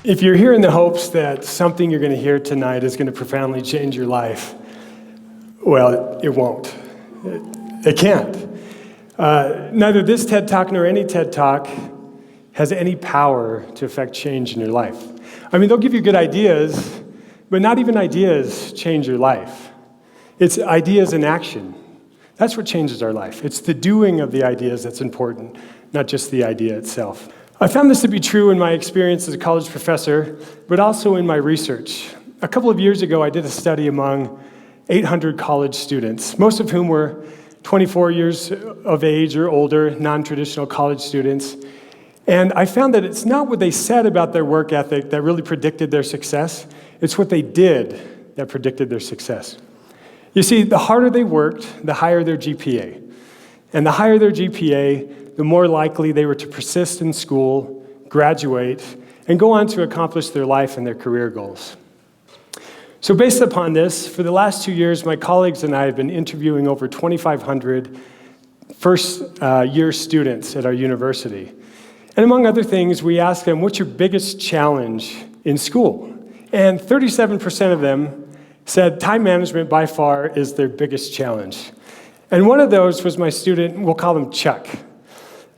If you're here in the hopes that something you're going to hear tonight is going to profoundly change your life, well, it won't. It can't. Neither this TED Talk nor any TED Talk has any power to affect change in your life. I mean, they'll give you good ideas, but not even ideas change your life. It's ideas in action. That's what changes our life. It's the doing of the ideas that's important, not just the idea itself. I found this to be true in my experience as a college professor, but also in my research. A couple of years ago, I did a study among 800 college students, most of whom were 24 years of age or older, non-traditional college students. And I found that it's not what they said about their work ethic that really predicted their success. It's what they did that predicted their success. You see, the harder they worked, the higher their GPA. And the higher their GPA, the more likely they were to persist in school, graduate, and go on to accomplish their life and their career goals. So based upon this, for the last 2 years, my colleagues and I have been interviewing over 2,500 first-year students at our university. And among other things, we asked them, what's your biggest challenge in school? And 37% of them said time management by far is their biggest challenge. And one of those was my student, we'll call him Chuck.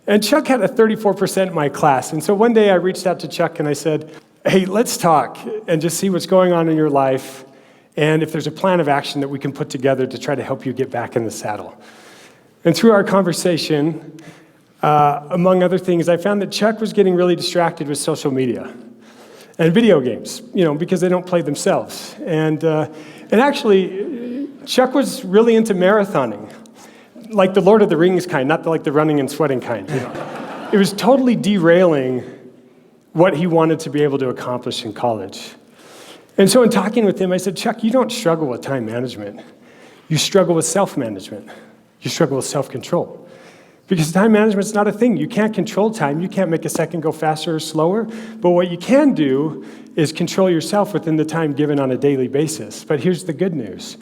And Chuck had a 34% in my class. And so one day I reached out to Chuck and I said, hey, let's talk and just see what's going on in your life and if there's a plan of action that we can put together to try to help you get back in the saddle. And through our conversation, among other things, I found that Chuck was getting really distracted with social media and video games, because they don't play themselves. And actually, Chuck was really into marathoning, like the Lord of the Rings kind, not like the running and sweating kind. It was totally derailing what he wanted to be able to accomplish in college. And so in talking with him, I said, Chuck, you don't struggle with time management. You struggle with self-management. You struggle with self-control. Because time management's not a thing. You can't control time. You can't make a second go faster or slower. But what you can do is control yourself within the time given on a daily basis. But here's the good news.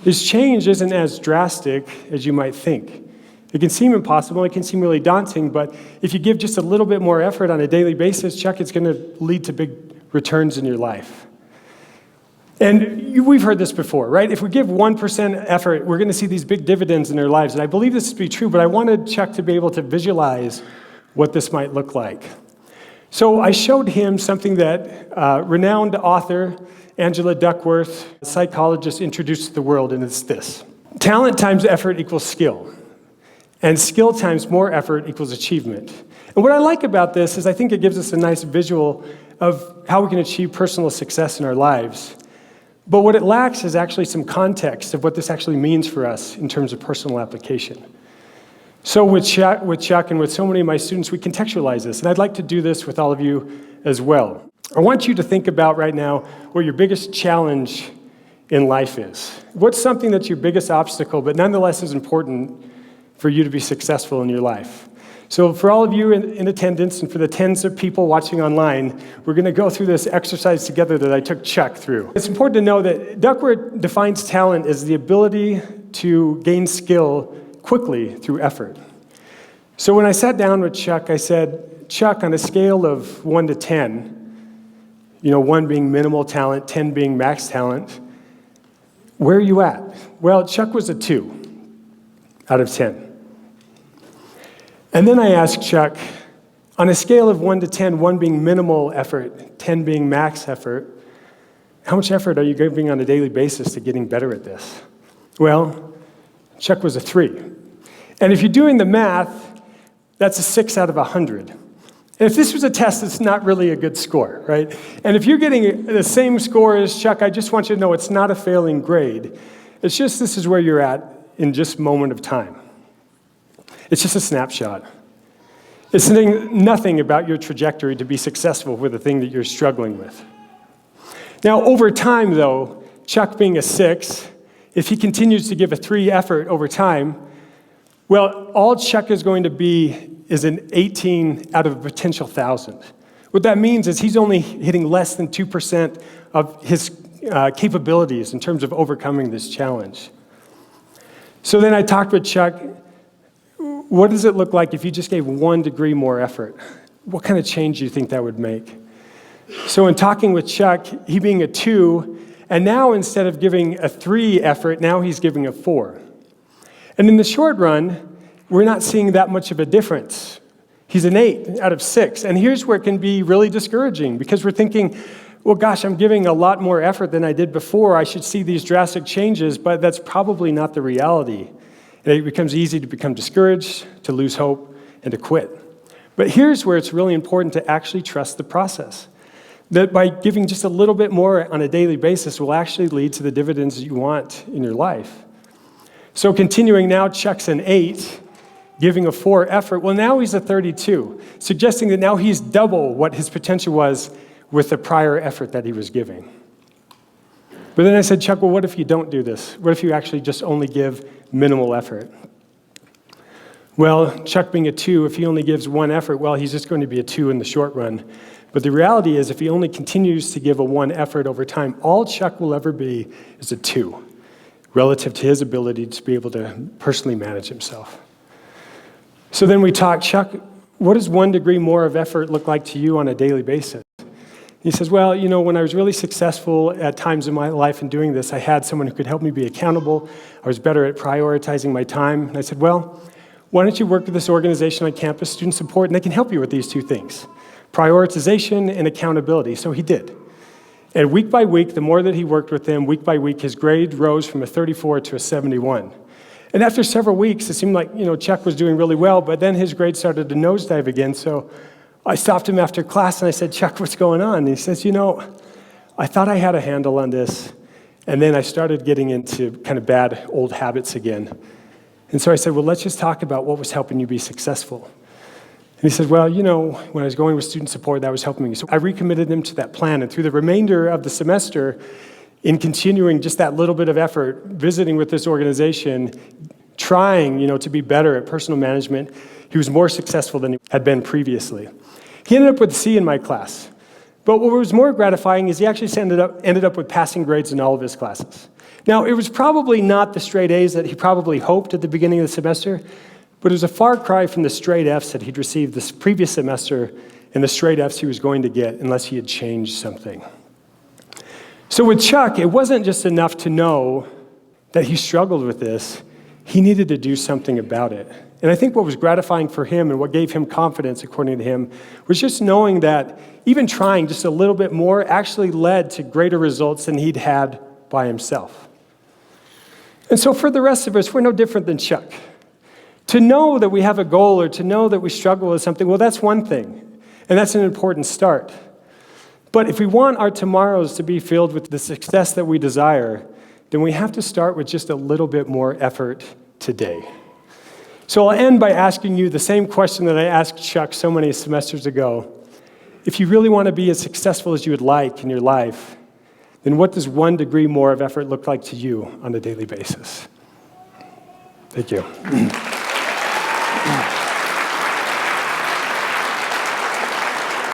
This change isn't as drastic as you might think. It can seem impossible, it can seem really daunting, but if you give just a little bit more effort on a daily basis, Chuck, it's going to lead to big returns in your life. And we've heard this before, right? If we give 1% effort, we're going to see these big dividends in our lives. And I believe this to be true, but I wanted Chuck to be able to visualize what this might look like. So I showed him something that renowned author Angela Duckworth, a psychologist, introduced to the world, and it's this. Talent times effort equals skill. And skill times more effort equals achievement. And what I like about this is I think it gives us a nice visual of how we can achieve personal success in our lives. But what it lacks is actually some context of what this actually means for us in terms of personal application. So with Chuck and with so many of my students, we contextualize this. And I'd like to do this with all of you as well. I want you to think about right now what your biggest challenge in life is. What's something that's your biggest obstacle, but nonetheless is important for you to be successful in your life? So for all of you in attendance and for the tens of people watching online, we're going to go through this exercise together that I took Chuck through. It's important to know that Duckworth defines talent as the ability to gain skill quickly through effort. So when I sat down with Chuck, I said, Chuck, on a scale of 1 to 10, 1 being minimal talent, 10 being max talent, where are you at? Well, Chuck was a 2 out of 10. And then I asked Chuck, on a scale of 1 to 10, 1 being minimal effort, 10 being max effort, how much effort are you giving on a daily basis to getting better at this? Well, Chuck was a 3. And if you're doing the math, that's a 6 out of 100. And if this was a test, it's not really a good score, right? And if you're getting the same score as Chuck, I just want you to know it's not a failing grade. It's just this is where you're at in just a moment of time. It's just a snapshot. It's saying nothing about your trajectory to be successful with the thing that you're struggling with. Now, over time, though, Chuck being a 6, if he continues to give a 3 effort over time, well, all Chuck is going to be is an 18 out of a potential 1,000. What that means is he's only hitting less than 2% of his capabilities in terms of overcoming this challenge. So then I talked with Chuck, what does it look like if you just gave 1 degree more effort? What kind of change do you think that would make? So in talking with Chuck, he being a 2, and now instead of giving a 3 effort, now he's giving a 4. And in the short run, we're not seeing that much of a difference. He's an 8 out of 6. And here's where it can be really discouraging, because we're thinking, well, gosh, I'm giving a lot more effort than I did before. I should see these drastic changes, but that's probably not the reality. And it becomes easy to become discouraged, to lose hope, and to quit. But here's where it's really important to actually trust the process. That by giving just a little bit more on a daily basis will actually lead to the dividends that you want in your life. So continuing now, Chuck's an 8, giving a 4 effort. Well, now he's a 32, suggesting that now he's double what his potential was with the prior effort that he was giving. But then I said, Chuck, well, what if you don't do this? What if you actually just only give minimal effort? Well, Chuck being a 2, if he only gives 1 effort, well, he's just going to be a 2 in the short run. But the reality is, if he only continues to give a 1 effort over time, all Chuck will ever be is a 2, relative to his ability to be able to personally manage himself. So then we talk, Chuck, what does 1 degree more of effort look like to you on a daily basis? He says, well, when I was really successful at times in my life in doing this, I had someone who could help me be accountable. I was better at prioritizing my time. And I said, well, why don't you work with this organization on campus, Student Support, and they can help you with these 2 things, prioritization and accountability. So he did. And week by week, the more that he worked with them, week by week, his grade rose from a 34 to a 71. And after several weeks, it seemed like, Chuck was doing really well, but then his grade started to nosedive again. So I stopped him after class and I said, Chuck, what's going on? And he says, I thought I had a handle on this, and then I started getting into kind of bad old habits again. And so I said, well, let's just talk about what was helping you be successful. And he said, well, when I was going with Student Support, that was helping me. So I recommitted him to that plan, and through the remainder of the semester, in continuing just that little bit of effort, visiting with this organization, trying, to be better at personal management, he was more successful than he had been previously. He ended up with a C in my class. But what was more gratifying is he actually ended up with passing grades in all of his classes. Now, it was probably not the straight A's that he probably hoped at the beginning of the semester, but it was a far cry from the straight F's that he'd received this previous semester and the straight F's he was going to get unless he had changed something. So with Chuck, it wasn't just enough to know that he struggled with this. He needed to do something about it. And I think what was gratifying for him and what gave him confidence, according to him, was just knowing that even trying just a little bit more actually led to greater results than he'd had by himself. And so for the rest of us, we're no different than Chuck. To know that we have a goal or to know that we struggle with something, well, that's one thing. And that's an important start. But if we want our tomorrows to be filled with the success that we desire, then we have to start with just a little bit more effort today. So I'll end by asking you the same question that I asked Chuck so many semesters ago. If you really want to be as successful as you would like in your life, then what does 1 degree more of effort look like to you on a daily basis? Thank you.